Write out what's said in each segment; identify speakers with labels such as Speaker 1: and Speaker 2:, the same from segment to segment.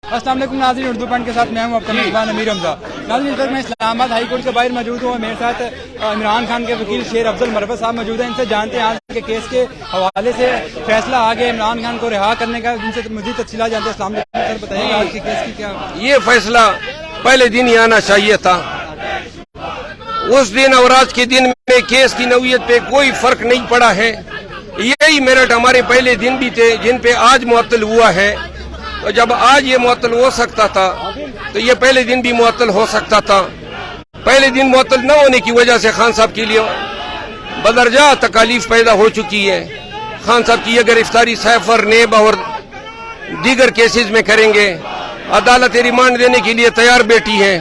Speaker 1: अस्सलाम वालेकुम नाज़रीन, उर्दू पॉइंट के साथ मैं हूं आपका मेज़बान अमीर हमजा। नाज़रीन, इस वक्त मैं इस्लामाबाद हाई कोर्ट के बाहर मौजूद हूं और मेरे साथ इमरान खान के वकील शेर अफजल मरवत साहब मौजूद हैं। इनसे जानते हैं आज के केस के हवाले से फैसला आ गया इमरान खान को रिहा करने का, इनसे मज़ीद तफसीलात जानते हैं। अस्सलाम वालेकुम सर, बताइए आज के केस की क्या?
Speaker 2: ये फैसला पहले दिन ही आना चाहिए था। उस दिन और आज के दिन में केस की नौयत पे कोई फर्क नहीं पड़ा है। यही मेरिट हमारे पहले दिन भी थे जिन पे आज मुअत्तल हुआ है। तो जब आज ये मुअत्तल हो सकता था तो ये पहले दिन भी मुअत्तल हो सकता था। पहले दिन मुअत्तल न होने की वजह से खान साहब के लिए बदरजा तकालीफ पैदा हो चुकी है। खान साहब की ये गिरफ्तारी सैफर, नेब और दीगर केसेस में करेंगे। अदालत रिमांड देने के लिए तैयार बैठी है,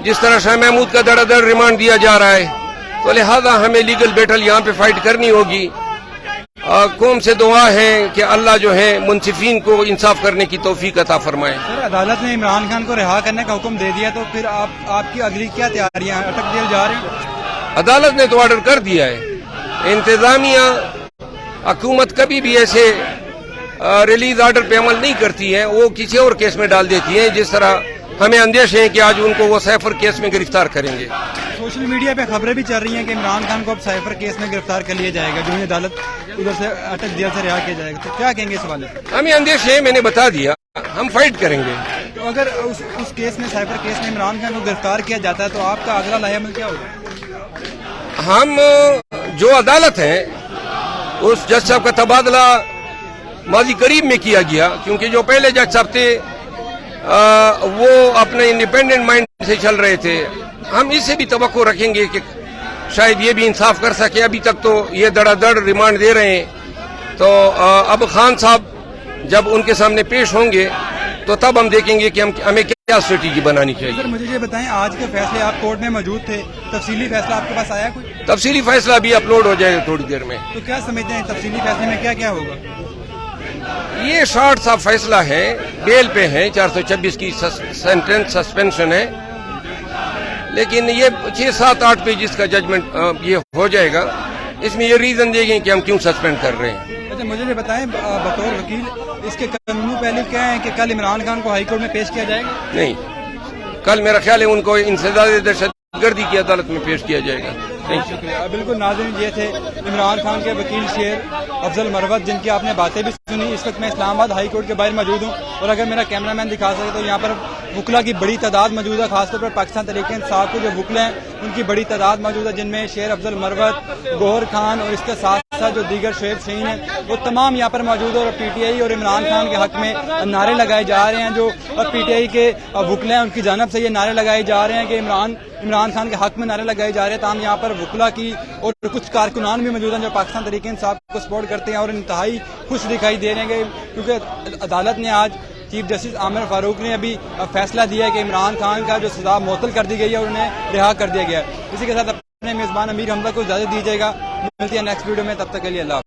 Speaker 2: जिस तरह शाह महमूद का धड़ाधड़ रिमांड दिया जा रहा है। तो लिहाजा हमें लीगल बैटल यहाँ पे फाइट करनी होगी। कौम से दुआ है कि अल्लाह जो है मुंसिफीन को इंसाफ करने की तौफीक अता फरमाए।
Speaker 1: सर, अदालत ने इमरान खान को रिहा करने का हुक्म दे दिया, तो फिर आपकी अगली क्या तैयारियां हैं? अटक जेल जा रहे हैं?
Speaker 2: अदालत ने तो ऑर्डर कर दिया है। इंतजामिया हुकूमत कभी भी ऐसे रिलीज ऑर्डर पे अमल नहीं करती है, वो किसी और केस में डाल देती है। जिस तरह हमें अंदेश है कि आज उनको वो सैफर केस में गिरफ्तार करेंगे।
Speaker 1: सोशल मीडिया पे खबरें भी चल रही हैं कि इमरान खान को अब साइफर केस में गिरफ्तार कर लिया जाएगा, जो अदालत उधर से अटक जेल से रिहा किया जाएगा। तो क्या कहेंगे इस वाले?
Speaker 2: हमें अंदेश है, मैंने बता दिया, हम फाइट करेंगे।
Speaker 1: तो अगर उस केस में, साइफर केस में इमरान खान को गिरफ्तार किया जाता है तो आपका अगला लाहेअमल क्या होगा?
Speaker 2: हम जो अदालत है उस जज साहब का तबादला माजी करीब में किया गया, क्योंकि जो पहले जज साहब थे वो अपने इंडिपेंडेंट माइंड से चल रहे थे। हम इससे भी तवक्को रखेंगे कि शायद ये भी इंसाफ कर सके। अभी तक तो ये धड़ाधड़ रिमांड दे रहे हैं। तो अब खान साहब जब उनके सामने पेश होंगे तो तब हम देखेंगे कि हमें क्या स्ट्रेटेजी बनानी चाहिए।
Speaker 1: सर, मुझे ये बताएं, आज के फैसले आप कोर्ट में मौजूद थे, तफसीली फैसला आपके पास आया कोई?
Speaker 2: तफसीली फैसला भी अपलोड हो जाएगा थोड़ी देर में।
Speaker 1: तो क्या समझते हैं तफसीली फैसले में क्या क्या होगा?
Speaker 2: ये शॉर्ट सा फैसला है, बेल पे है, 426 की सेंटेंस सस्पेंशन है, लेकिन ये 6-7-8 पेजेस का जजमेंट ये हो जाएगा। इसमें ये रीजन देंगे कि हम क्यों सस्पेंड कर रहे हैं।
Speaker 1: अच्छा, मुझे ये बताएं बतौर वकील, इसके कानूनी पहलू क्या है कि कल इमरान खान को हाई कोर्ट में पेश किया जाएगा?
Speaker 2: नहीं, कल मेरा ख्याल है उनको इंसदाद दहशतगर्दी की अदालत में पेश किया जाएगा।
Speaker 1: शुक्रिया। बिल्कुल नाज़रीन, ये थे इमरान खान के वकील शेर अफजल मरवत, जिनकी आपने बातें भी सुनी। इस वक्त मैं इस्लामाबाद हाई कोर्ट के बाहर मौजूद हूँ और अगर मेरा कैमरामैन दिखा सके तो यहाँ पर वकला की बड़ी तादाद मौजूद है। खासतौर पर पाकिस्तान तहरीक इंसाफ के जो वकले हैं उनकी बड़ी तादाद मौजूद है, जिनमें शेर अफजल मरवत, गौहर खान और इसके साथ साथ जो दीगर शोएब शहीन हैं वो तमाम यहाँ पर मौजूद है। और PTI और इमरान खान के हक में नारे लगाए जा रहे हैं। जो PTI के वकले हैं उनकी जानब से ये नारे लगाए जा रहे हैं कि इमरान खान के हक में नारे लगाए जा रहे हैं। तमाम यहाँ पर वकला की और कुछ कारकुनान भी मौजूद हैं जो पाकिस्तान तहरीक इंसाफ को सपोर्ट करते हैं और इंतहाई खुश दिखाई दे रहे हैं, क्योंकि अदालत ने आज चीफ जस्टिस आमिर फारूक ने अभी फैसला दिया है कि इमरान खान का जो सजा मुअत्तल कर दी गई है और उन्हें रिहा कर दिया गया है। इसी के साथ अपने मेज़बान अमीर हमजा को इजाज़त दीजिएगा। मिलती है नेक्स्ट वीडियो में, तब तक के लिए अल्लाह।